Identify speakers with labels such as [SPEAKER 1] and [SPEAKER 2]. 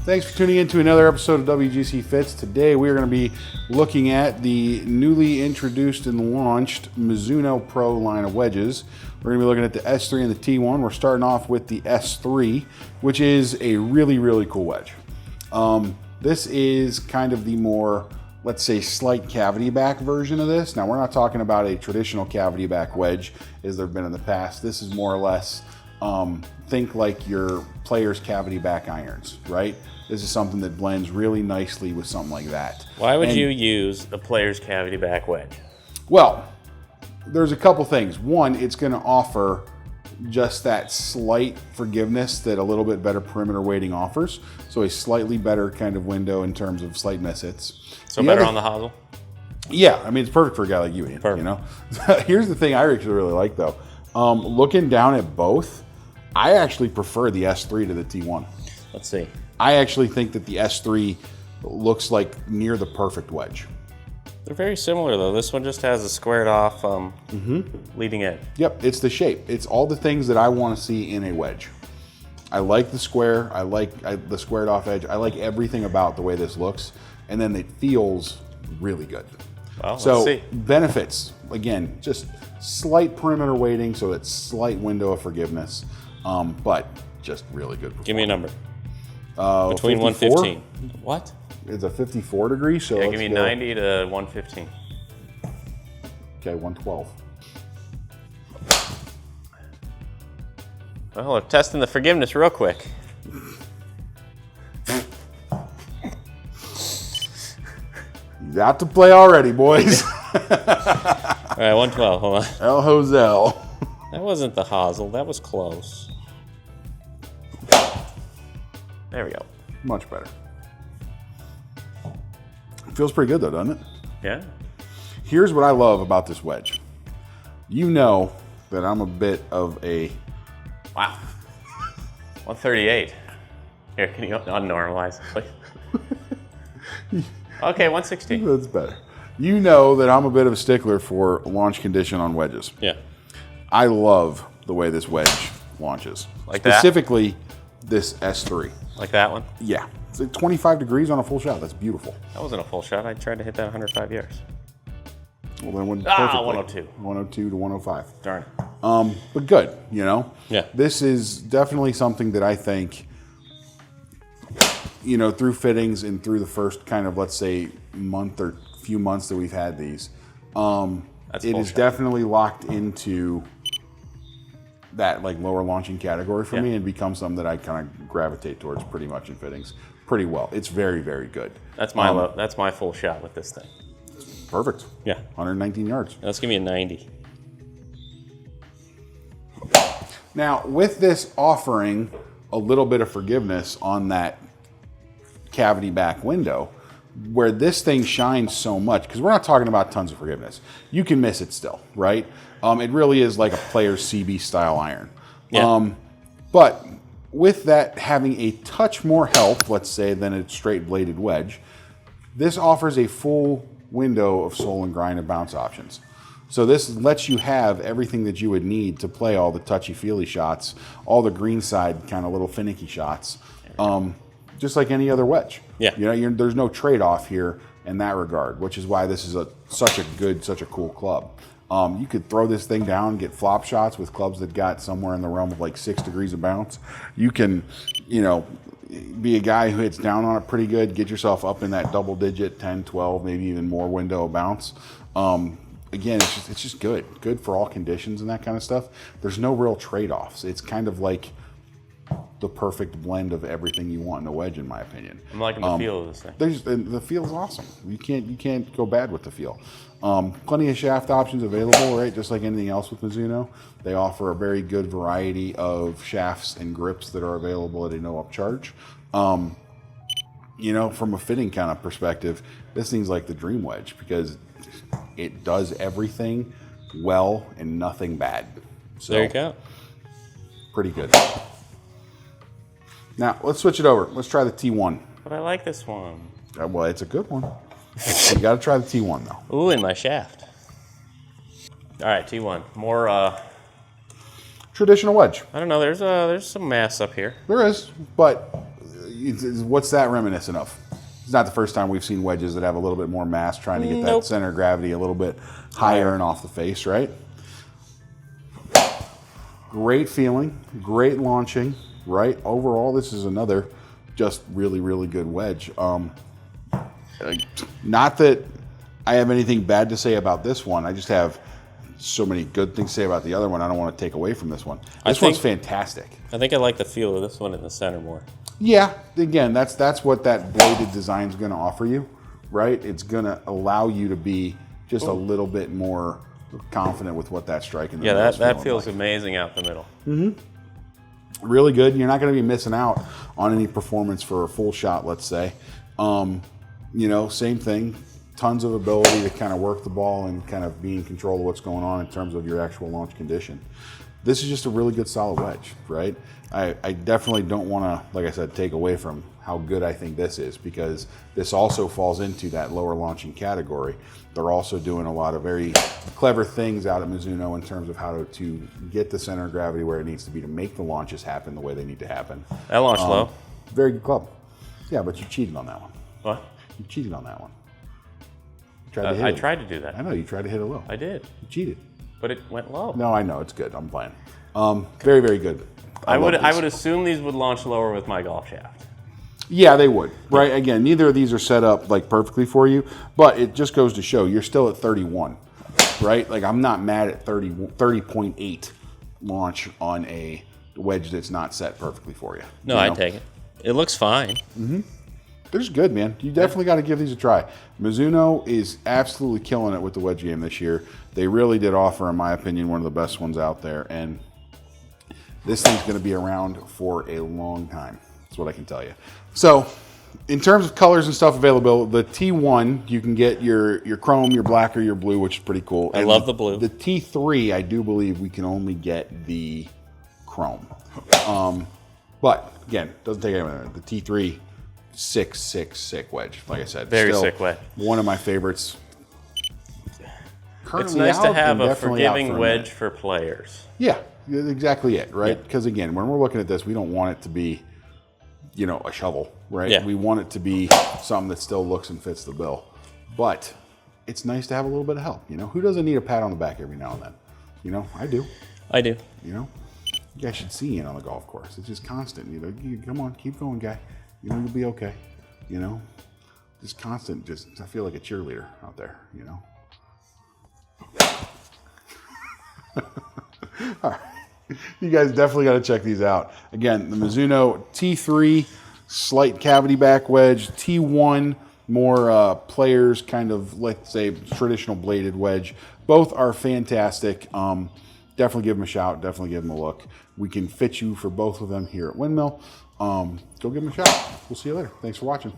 [SPEAKER 1] Thanks for tuning in to another episode of WGC Fits. Today we are going to be looking at the newly introduced and launched Mizuno Pro line of wedges. We're going to be looking at the S3 and the T1. We're starting off with the S3, which is a really, really cool wedge. This is kind of the more, let's say, slight cavity back version of this. Now, we're not talking about a traditional cavity back wedge as there have been in the past. This is more or less, think like your player's cavity back irons, right? This is something that blends really nicely with something like that.
[SPEAKER 2] Why would you use the player's cavity back wedge?
[SPEAKER 1] Well, there's a couple things. One, it's going to offer just that slight forgiveness that a little bit better perimeter weighting offers. So a slightly better kind of window in terms of slight miss hits.
[SPEAKER 2] So better on the hosel?
[SPEAKER 1] Yeah, I mean, it's perfect for a guy like you, Ian.
[SPEAKER 2] Perfect.
[SPEAKER 1] You know? Here's the thing I actually really like, though. Looking down at both, I actually prefer the S3 to the T1.
[SPEAKER 2] Let's see.
[SPEAKER 1] I actually think that the S3 looks like near the perfect wedge.
[SPEAKER 2] They're very similar, though. This one just has a squared off leading edge.
[SPEAKER 1] Yep, it's the shape. It's all the things that I want to see in a wedge. I like the square. I like the squared off edge. I like everything about the way this looks. And then it feels really good.
[SPEAKER 2] Well,
[SPEAKER 1] so
[SPEAKER 2] let's see.
[SPEAKER 1] Benefits, again, just slight perimeter weighting, so it's slight window of forgiveness, but just really good performance.
[SPEAKER 2] Give me a number.
[SPEAKER 1] Between
[SPEAKER 2] Between 115. What?
[SPEAKER 1] It's a 54 degree, so
[SPEAKER 2] Yeah,
[SPEAKER 1] let's
[SPEAKER 2] give me
[SPEAKER 1] go.
[SPEAKER 2] 90 to 115.
[SPEAKER 1] Okay, 112.
[SPEAKER 2] Well, we're testing the forgiveness real quick.
[SPEAKER 1] He's out to play already, boys.
[SPEAKER 2] All right, 112. Hold on.
[SPEAKER 1] El Josel.
[SPEAKER 2] That wasn't the hosel. That was close. There we go.
[SPEAKER 1] Much better. Feels pretty good though, doesn't it?
[SPEAKER 2] Yeah.
[SPEAKER 1] Here's what I love about this wedge. You know that I'm a bit of a...
[SPEAKER 2] Wow. 138. Here, can you unnormalize it, please? Okay, 116.
[SPEAKER 1] That's better. You know that I'm a bit of a stickler for launch condition on wedges.
[SPEAKER 2] Yeah.
[SPEAKER 1] I love the way this wedge launches.
[SPEAKER 2] Like that?
[SPEAKER 1] Specifically, this S3.
[SPEAKER 2] Like that one?
[SPEAKER 1] Yeah. It's like 25 degrees on a full shot. That's beautiful.
[SPEAKER 2] That wasn't a full shot. I tried to hit that 105 yards.
[SPEAKER 1] Well, then went
[SPEAKER 2] Ah,
[SPEAKER 1] perfectly.
[SPEAKER 2] 102.
[SPEAKER 1] 102 to 105.
[SPEAKER 2] Darn it.
[SPEAKER 1] But good, you know?
[SPEAKER 2] Yeah.
[SPEAKER 1] This is definitely something that I think, you know, through fittings and through the first kind of, let's say, month or few months that we've had these, it is definitely locked into that like lower launching category for me and becomes something that I kind of gravitate towards pretty much in fittings pretty well. It's very, very good.
[SPEAKER 2] That's my that's my full shot with this thing.
[SPEAKER 1] Perfect.
[SPEAKER 2] Yeah.
[SPEAKER 1] 119 yards.
[SPEAKER 2] Let's give me a 90.
[SPEAKER 1] Now, with this offering a little bit of forgiveness on that cavity back window, where this thing shines so much, because we're not talking about tons of forgiveness. You can miss it still, right? It really is like a player's CB style iron.
[SPEAKER 2] Yeah.
[SPEAKER 1] But with that having a touch more help, let's say, than a straight bladed wedge, this offers a full window of sole and grind and bounce options. So this lets you have everything that you would need to play all the touchy-feely shots, all the green side kind of little finicky shots, just like any other wedge.
[SPEAKER 2] Yeah.
[SPEAKER 1] You know, there's no trade-off here in that regard, which is why this is such a cool club. You could throw this thing down, get flop shots with clubs that got somewhere in the realm of like 6 degrees of bounce. You can, you know, be a guy who hits down on it pretty good, get yourself up in that double digit, 10, 12, maybe even more window of bounce. Again, it's just good for all conditions and that kind of stuff. There's no real trade-offs. It's kind of like the perfect blend of everything you want in a wedge, in my opinion.
[SPEAKER 2] I'm liking the feel of this thing.
[SPEAKER 1] The feel's awesome. You can't go bad with the feel. Plenty of shaft options available, right? Just like anything else with Mizuno, they offer a very good variety of shafts and grips that are available at a no upcharge. You know, from a fitting kind of perspective, this thing's like the dream wedge because it does everything well and nothing bad. So
[SPEAKER 2] There you go.
[SPEAKER 1] pretty good. Now let's switch it over. Let's try the T1.
[SPEAKER 2] But I like this one.
[SPEAKER 1] Well, it's a good one. You got to try the T1 though.
[SPEAKER 2] Ooh, in my shaft. All right, T1. More.
[SPEAKER 1] Traditional wedge.
[SPEAKER 2] I don't know. There's some mass up here.
[SPEAKER 1] There is, but what's that reminiscent of? It's not the first time we've seen wedges that have a little bit more mass trying to get that center of gravity a little bit higher and off the face, right? Great feeling, great launching, right? Overall, this is another just really, really good wedge. Not that I have anything bad to say about this one. I just have so many good things to say about the other one. I don't want to take away from this one. This one's fantastic.
[SPEAKER 2] I think I like the feel of this one in the center more.
[SPEAKER 1] Yeah, again, that's what that bladed design is going to offer you, right? It's going to allow you to be just a little bit more confident with what that strike in the middle is
[SPEAKER 2] that feels
[SPEAKER 1] like.
[SPEAKER 2] amazing out the middle.
[SPEAKER 1] Really good. You're not going to be missing out on any performance for a full shot, let's say. You know, same thing. Tons of ability to kind of work the ball and kind of be in control of what's going on in terms of your actual launch condition. This is just a really good solid wedge, right? I definitely don't want to, like I said, take away from how good I think this is, because this also falls into that lower launching category. They're also doing a lot of very clever things out at Mizuno in terms of how to get the center of gravity where it needs to be to make the launches happen the way they need to happen.
[SPEAKER 2] That launched low.
[SPEAKER 1] Very good club. Yeah, but you cheated on that one.
[SPEAKER 2] What?
[SPEAKER 1] You cheated on that one.
[SPEAKER 2] I tried to do that.
[SPEAKER 1] I know, you tried to hit it low.
[SPEAKER 2] I did.
[SPEAKER 1] You cheated.
[SPEAKER 2] But it went low.
[SPEAKER 1] No, I know, it's good. I'm playing. Very, very good.
[SPEAKER 2] I would assume these would launch lower with my golf shaft.
[SPEAKER 1] Yeah, they would, right? Again, neither of these are set up like perfectly for you, but it just goes to show you're still at 31, right? Like, I'm not mad at 30.8 launch on a wedge that's not set perfectly for you.
[SPEAKER 2] No, I'd take it. It looks fine.
[SPEAKER 1] They're just good, man. You definitely got to give these a try. Mizuno is absolutely killing it with the wedge game this year. They really did offer, in my opinion, one of the best ones out there, and this thing's going to be around for a long time. That's what I can tell you. So, in terms of colors and stuff available, the T1, you can get your chrome, your black, or your blue, which is pretty cool.
[SPEAKER 2] I love the blue.
[SPEAKER 1] The T3, I do believe we can only get the chrome. But, again, doesn't take anything. The T3, sick wedge. Like I said,
[SPEAKER 2] very
[SPEAKER 1] still
[SPEAKER 2] sick wedge.
[SPEAKER 1] One of my favorites.
[SPEAKER 2] It's nice to have a forgiving wedge for players.
[SPEAKER 1] Yeah, exactly it, right? Because again, when we're looking at this, we don't want it to be, you know, a shovel, right?
[SPEAKER 2] Yeah.
[SPEAKER 1] We want it to be something that still looks and fits the bill. But it's nice to have a little bit of help, you know? Who doesn't need a pat on the back every now and then? You know, I do.
[SPEAKER 2] I do.
[SPEAKER 1] You know? You guys should see it on the golf course. It's just constant. You know, come on, keep going, guy. You know, you'll be okay. You know? Just constant, I feel like a cheerleader out there, you know? All right. You guys definitely got to check these out. Again, the Mizuno T3, slight cavity back wedge. T1, more players, kind of, let's say, traditional bladed wedge. Both are fantastic. Definitely give them a shout. Definitely give them a look. We can fit you for both of them here at Windmill. Go give them a shot. We'll see you later. Thanks for watching.